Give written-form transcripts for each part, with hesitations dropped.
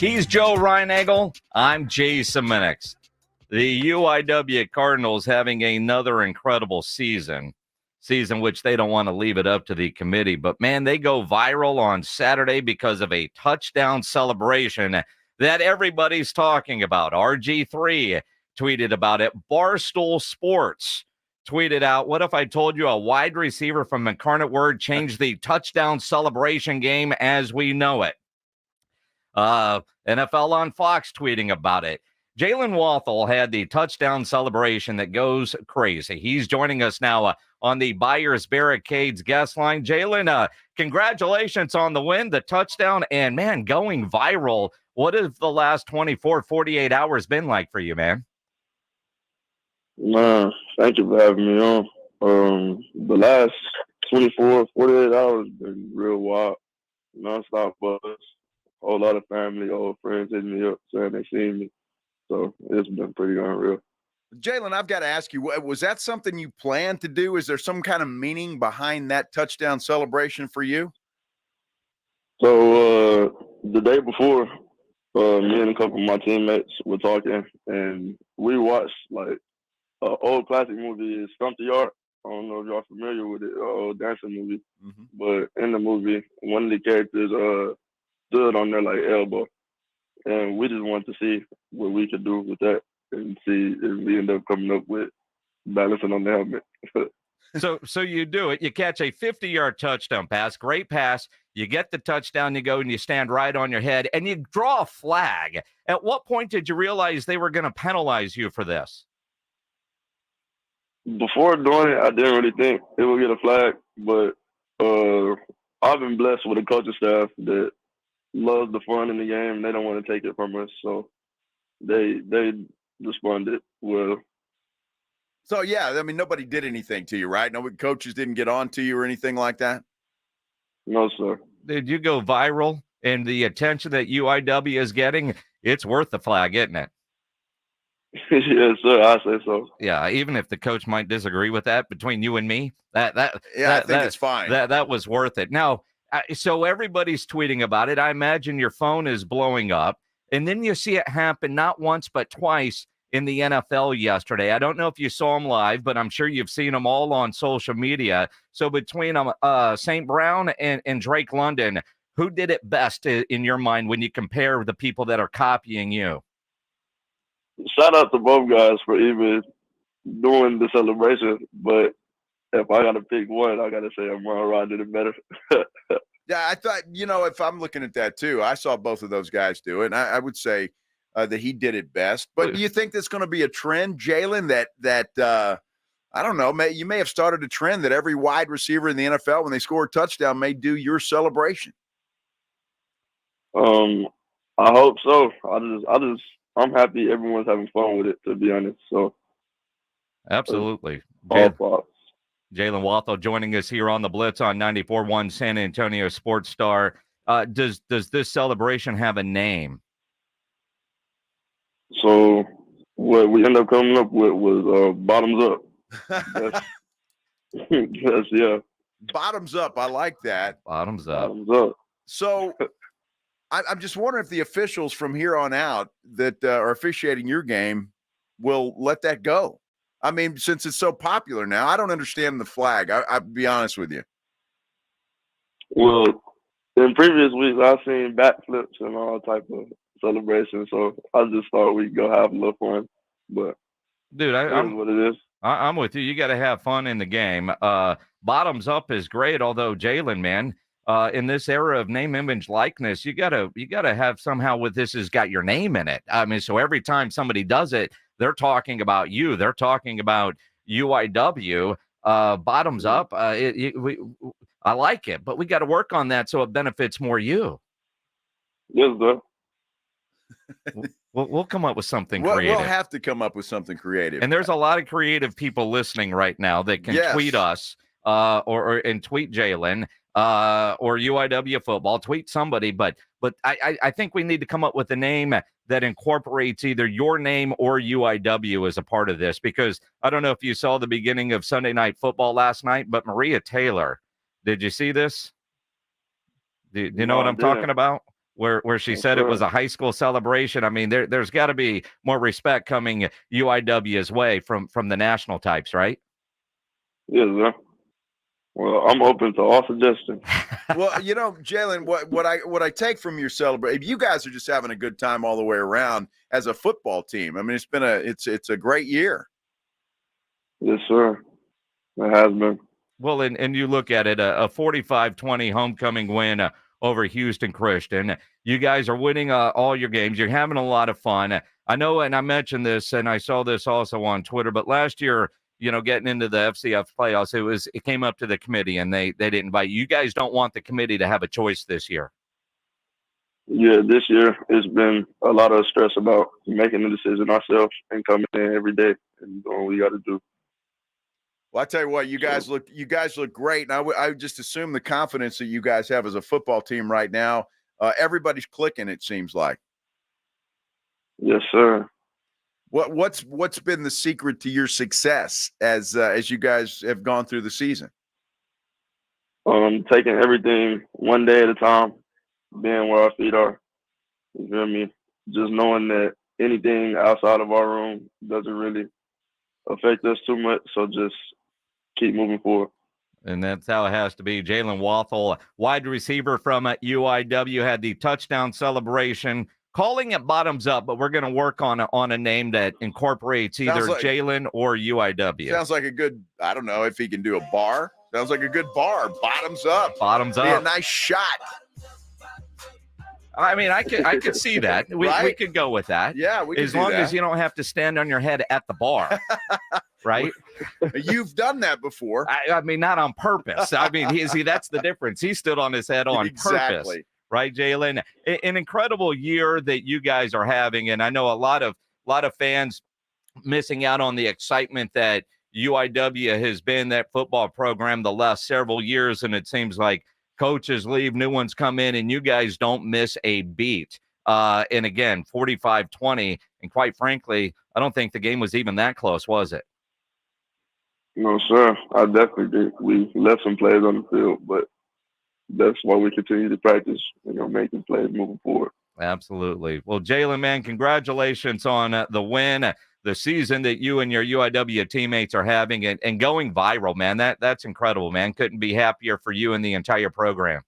He's Joe Reinagel. I'm Jason Minix. The UIW Cardinals having another incredible season which they don't want to leave it up to the committee. But, man, they go viral on Saturday because of a touchdown celebration that everybody's talking about. RG3 tweeted about it. Barstool Sports tweeted out, what if I told you a wide receiver from Incarnate Word changed the touchdown celebration game as we know it? NFL on Fox tweeting about it. Jalen Walthall had the touchdown celebration that goes crazy. He's joining us now on the Buyers Barricades guest line. Jalen, congratulations on the win, the touchdown, and, man, going viral. What has the last 24, 48 hours been like for you, man? Man, thank you for having me on. The last 24, 48 hours been real wild. Non-stop buzz. A whole lot of family, old friends hitting me up saying they seen me. So it's been pretty unreal. Jalen, I've got to ask you, was that something you planned to do? Is there some kind of meaning behind that touchdown celebration for you? So the day before, me and a couple of my teammates were talking, and we watched like an old classic movie, Stump the Yard. I don't know if y'all familiar with it, an old dancing movie. Mm-hmm. But in the movie, one of the characters stood on their like elbow. And we just wanted to see what we could do with that and see if we end up coming up with balancing on the helmet. So you do it. You catch a 50-yard touchdown pass, great pass. You get the touchdown, you go and you stand right on your head, and you draw a flag. At what point did you realize they were going to penalize you for this? Before doing it, I didn't really think it would get a flag, but I've been blessed with a coaching staff that loves the fun in the game. They don't want to take it from us, so they responded well. So, yeah, I mean, nobody did anything to you, right? No coaches didn't get on to you or anything like that? No, sir. Did you go viral? And the attention that UIW is getting, it's worth the flag, isn't it? Yes, sir. I say so. Yeah, even if the coach might disagree with that between you and me, I think it's fine. That was worth it. Now, so everybody's tweeting about it. I imagine your phone is blowing up. And then you see it happen not once but twice in the NFL yesterday. I don't know if you saw them live, but I'm sure you've seen them all on social media. So between St. Brown and Drake London, who did it best in your mind when you compare the people that are copying you? Shout out to both guys for even doing the celebration. But if I got to pick one, I got to say Aman did it better. Yeah, I thought, if I'm looking at that too, I saw both of those guys do it, and I would say that he did it best. But do you think that's going to be a trend, Jalen, that I don't know, you may have started a trend that every wide receiver in the NFL, when they score a touchdown, may do your celebration? I hope so. I'm happy everyone's having fun with it, to be honest. So absolutely. Jalen Walthall joining us here on the Blitz on 94.1 San Antonio Sports Star. Does this celebration have a name? So what we ended up coming up with was Bottoms Up. Yes, yeah. Bottoms Up. I like that. Bottoms Up. Bottoms Up. So I'm just wondering if the officials from here on out that are officiating your game will let that go. I mean, since it's so popular now, I don't understand the flag. I'll be honest with you. Well, in previous weeks, I've seen backflips and all type of celebrations, so I just thought we'd go have a little fun. But dude, I'm what it is. I'm with you. You got to have fun in the game. Bottoms Up is great, although Jalen, man, in this era of name, image, likeness, you gotta have somehow with this has got your name in it. I mean, so every time somebody does it, they're talking about you. They're talking about UIW. Bottoms Up. I like it, but we got to work on that so it benefits more you. Yes, sir. We'll come up with something creative. We'll have to come up with something creative. And there's a lot of creative people listening right now that can tweet us or tweet Jalen or UIW football. Tweet somebody, but I think we need to come up with a name that incorporates either your name or UIW as a part of this, because I don't know if you saw the beginning of Sunday Night Football last night, but Maria Taylor, did you see this? Do you know what I'm talking about? where she said it was a high school celebration. I mean, there's got to be more respect coming UIW's way from the national types, right? Yes, sir. Well, I'm open to all suggestions. Well, you know, Jalen, what I take from your celebration, you guys are just having a good time all the way around as a football team. I mean, it's a great year. Yes, sir. It has been. Well, and you look at it, a 45-20 homecoming win over Houston Christian. You guys are winning all your games. You're having a lot of fun. I know, and I mentioned this, and I saw this also on Twitter, but last year, you know, getting into the FCF playoffs, it came up to the committee, and they didn't invite you. You guys don't want the committee to have a choice this year. Yeah, this year it's been a lot of stress about making the decision ourselves and coming in every day and doing what we got to do. Well, I tell you what, you guys look great, and I would just assume the confidence that you guys have as a football team right now. Everybody's clicking, it seems like. Yes, sir. What's been the secret to your success as you guys have gone through the season? Taking everything one day at a time, being where our feet are. You feel me? Just knowing that anything outside of our room doesn't really affect us too much. So just keep moving forward. And that's how it has to be. Jalen Walthall, wide receiver from UIW, had the touchdown celebration, calling it bottoms up, but we're going to work on a name that incorporates either Jalen or UIW. Sounds like a good, I don't know if he can do a bar. Sounds like a good bar. Bottoms up. Bottoms up. Be a nice shot. I mean, I could see that. We could go with that. Yeah, we could as long as you don't have to stand on your head at the bar, right? You've done that before. I mean, not on purpose. I mean, that's the difference. He stood on his head on purpose, right, Jalen? An incredible year that you guys are having, and I know a lot of fans missing out on the excitement that UIW has been, that football program, the last several years, and it seems like coaches leave, new ones come in, and you guys don't miss a beat. And again, 45-20, and quite frankly, I don't think the game was even that close, was it? No, sir. I definitely think we left some plays on the field, but that's why we continue to practice, making plays moving forward. Absolutely. Well, Jalen, man, congratulations on the win, the season that you and your UIW teammates are having, and going viral, man. That's incredible, man. Couldn't be happier for you and the entire program.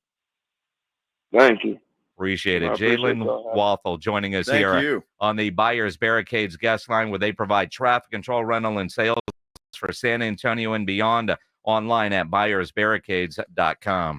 Thank you. Appreciate it. Jalen Walthall joining us here on the Buyers Barricades guest line, where they provide traffic control, rental, and sales for San Antonio and beyond, online at buyersbarricades.com.